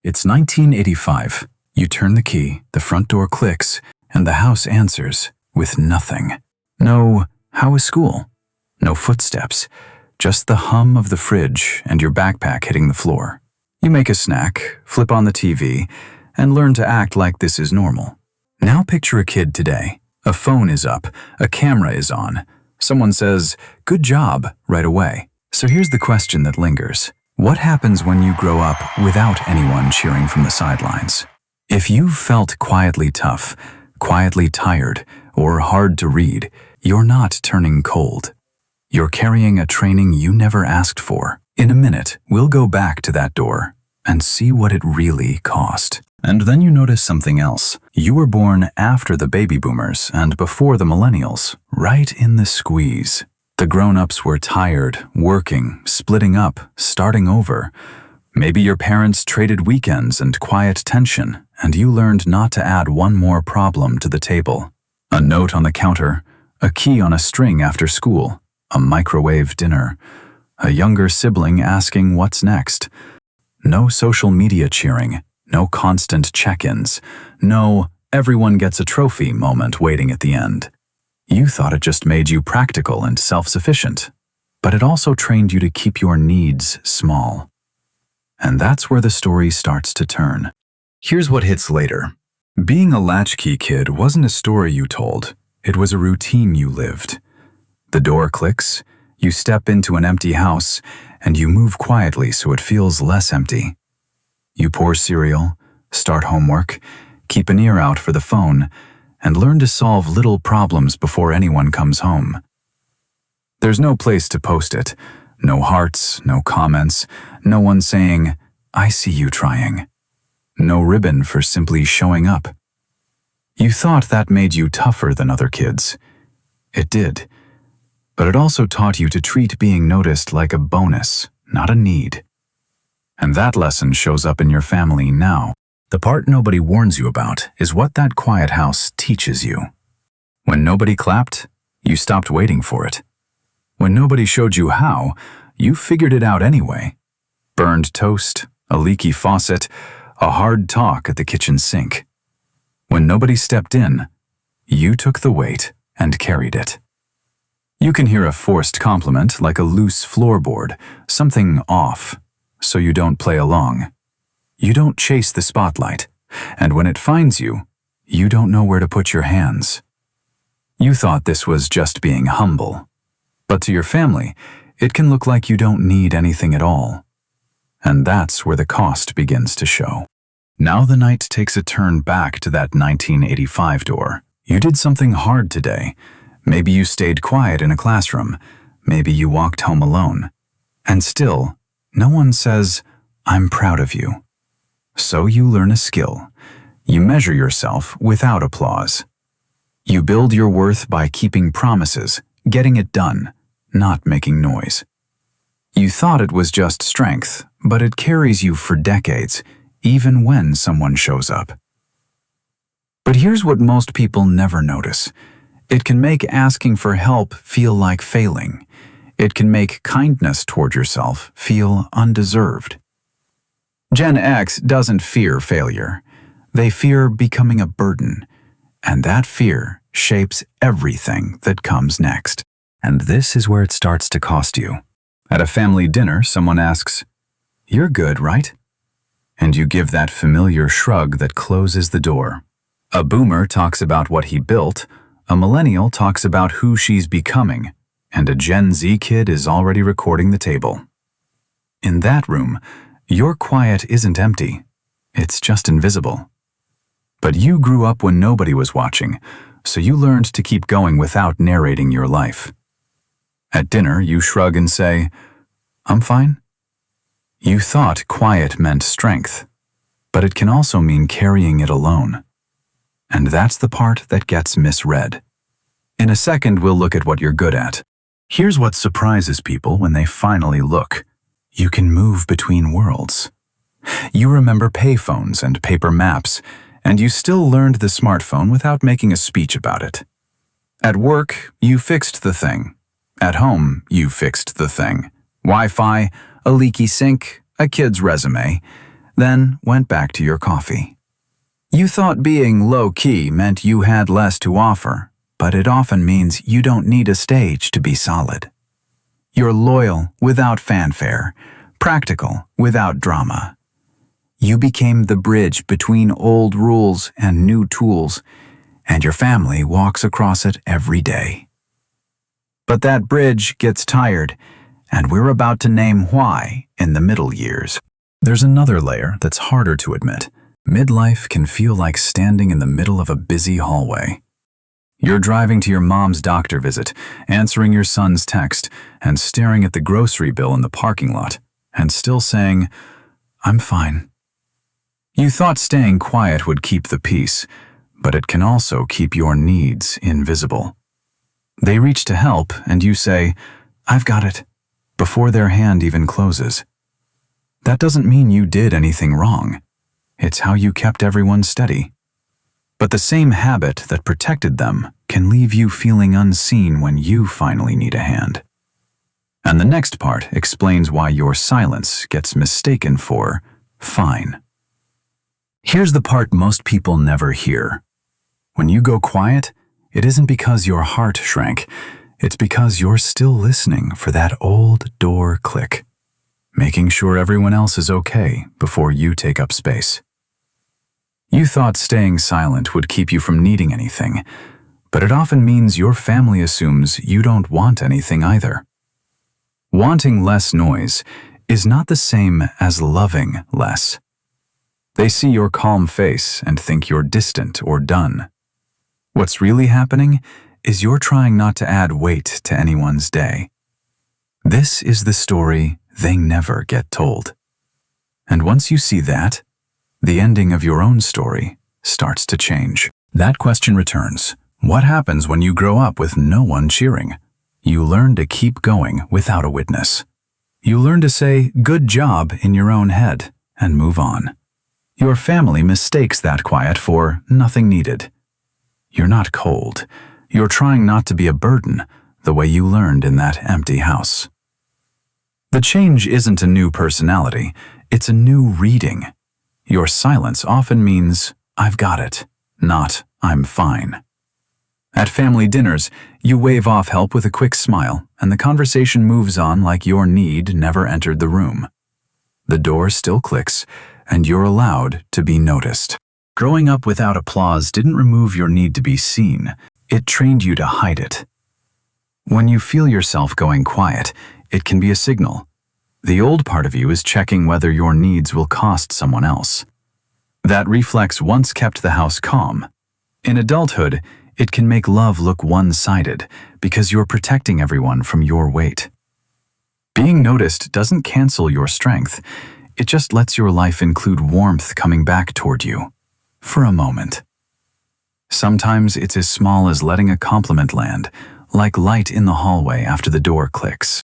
It's 1985. You turn the key, the front door clicks, and the house answers with nothing. No, how is school? No footsteps, just the hum of the fridge and your backpack hitting the floor. You make a snack, flip on the TV, and learn to act like this is normal. Now picture a kid today. A phone is up, a camera is on. Someone says, "Good job," right away. So here's the question that lingers. What happens when you grow up without anyone cheering from the sidelines? If you've felt quietly tough, quietly tired, or hard to read, you're not turning cold. You're carrying a training you never asked for. In a minute, we'll go back to that door and see what it really cost. And then you notice something else. You were born after the baby boomers and before the millennials, right in the squeeze. The grown-ups were tired, working, splitting up, starting over. Maybe your parents traded weekends and quiet tension, and you learned not to add one more problem to the table. A note on the counter, a key on a string after school, a microwave dinner, a younger sibling asking what's next. No social media cheering, no constant check-ins, no everyone gets a trophy moment waiting at the end. You thought it just made you practical and self-sufficient, but it also trained you to keep your needs small. And that's where the story starts to turn. Here's what hits later. Being a latchkey kid wasn't a story you told, it was a routine you lived. The door clicks, you step into an empty house, and you move quietly so it feels less empty. You pour cereal, start homework, keep an ear out for the phone, and learn to solve little problems before anyone comes home. There's no place to post it, no hearts, no comments, no one saying, "I see you trying." No ribbon for simply showing up. You thought that made you tougher than other kids. It did. But it also taught you to treat being noticed like a bonus, not a need. And that lesson shows up in your family now. The part nobody warns you about is what that quiet house teaches you. When nobody clapped, you stopped waiting for it. When nobody showed you how, you figured it out anyway. Burned toast, a leaky faucet, a hard talk at the kitchen sink. When nobody stepped in, you took the weight and carried it. You can hear a forced compliment like a loose floorboard, something off, so you don't play along. You don't chase the spotlight, and when it finds you, you don't know where to put your hands. You thought this was just being humble, but to your family, it can look like you don't need anything at all. And that's where the cost begins to show. Now the night takes a turn back to that 1985 door. You did something hard today. Maybe you stayed quiet in a classroom. Maybe you walked home alone. And still, no one says, "I'm proud of you." So you learn a skill. You measure yourself without applause. You build your worth by keeping promises, getting it done, not making noise. You thought it was just strength, but it carries you for decades, even when someone shows up. But here's what most people never notice. It can make asking for help feel like failing. It can make kindness toward yourself feel undeserved. Gen X doesn't fear failure. They fear becoming a burden, and that fear shapes everything that comes next. And this is where it starts to cost you. At a family dinner, someone asks, "You're good, right?" And you give that familiar shrug that closes the door. A boomer talks about what he built, a millennial talks about who she's becoming, and a Gen Z kid is already recording the table. In that room, your quiet isn't empty, it's just invisible. But you grew up when nobody was watching, so you learned to keep going without narrating your life. At dinner, you shrug and say, "I'm fine." You thought quiet meant strength, but it can also mean carrying it alone. And that's the part that gets misread. In a second, we'll look at what you're good at. Here's what surprises people when they finally look. You can move between worlds. You remember payphones and paper maps, and you still learned the smartphone without making a speech about it. At work, you fixed the thing. At home, you fixed the thing. Wi-Fi, a leaky sink, a kid's resume. then went back to your coffee. You thought being low-key meant you had less to offer, but it often means you don't need a stage to be solid. You're loyal without fanfare, practical without drama. You became the bridge between old rules and new tools, and your family walks across it every day. But that bridge gets tired, and we're about to name why in the middle years. There's another layer that's harder to admit. Midlife can feel like standing in the middle of a busy hallway. You're driving to your mom's doctor visit, answering your son's text, and staring at the grocery bill in the parking lot, and still saying, "I'm fine." You thought staying quiet would keep the peace, but it can also keep your needs invisible. They reach to help, and you say, "I've got it," before their hand even closes. That doesn't mean you did anything wrong. It's how you kept everyone steady. But the same habit that protected them can leave you feeling unseen when you finally need a hand. And the next part explains why your silence gets mistaken for fine. Here's the part most people never hear. When you go quiet, it isn't because your heart shrank. It's because you're still listening for that old door click, making sure everyone else is okay before you take up space. You thought staying silent would keep you from needing anything, but it often means your family assumes you don't want anything either. Wanting less noise is not the same as loving less. They see your calm face and think you're distant or done. What's really happening is you're trying not to add weight to anyone's day. This is the story they never get told. And once you see that, the ending of your own story starts to change. That question returns. What happens when you grow up with no one cheering? You learn to keep going without a witness. You learn to say, "Good job," in your own head and move on. Your family mistakes that quiet for nothing needed. You're not cold. You're trying not to be a burden, the way you learned in that empty house. The change isn't a new personality, it's a new reading. Your silence often means, "I've got it," not "I'm fine." At family dinners, you wave off help with a quick smile, and the conversation moves on like your need never entered the room. The door still clicks, and you're allowed to be noticed. Growing up without applause didn't remove your need to be seen, it trained you to hide it. When you feel yourself going quiet, it can be a signal. The old part of you is checking whether your needs will cost someone else. That reflex once kept the house calm. In adulthood, it can make love look one-sided because you're protecting everyone from your weight. Being noticed doesn't cancel your strength. It just lets your life include warmth coming back toward you. For a moment. Sometimes it's as small as letting a compliment land, like light in the hallway after the door clicks.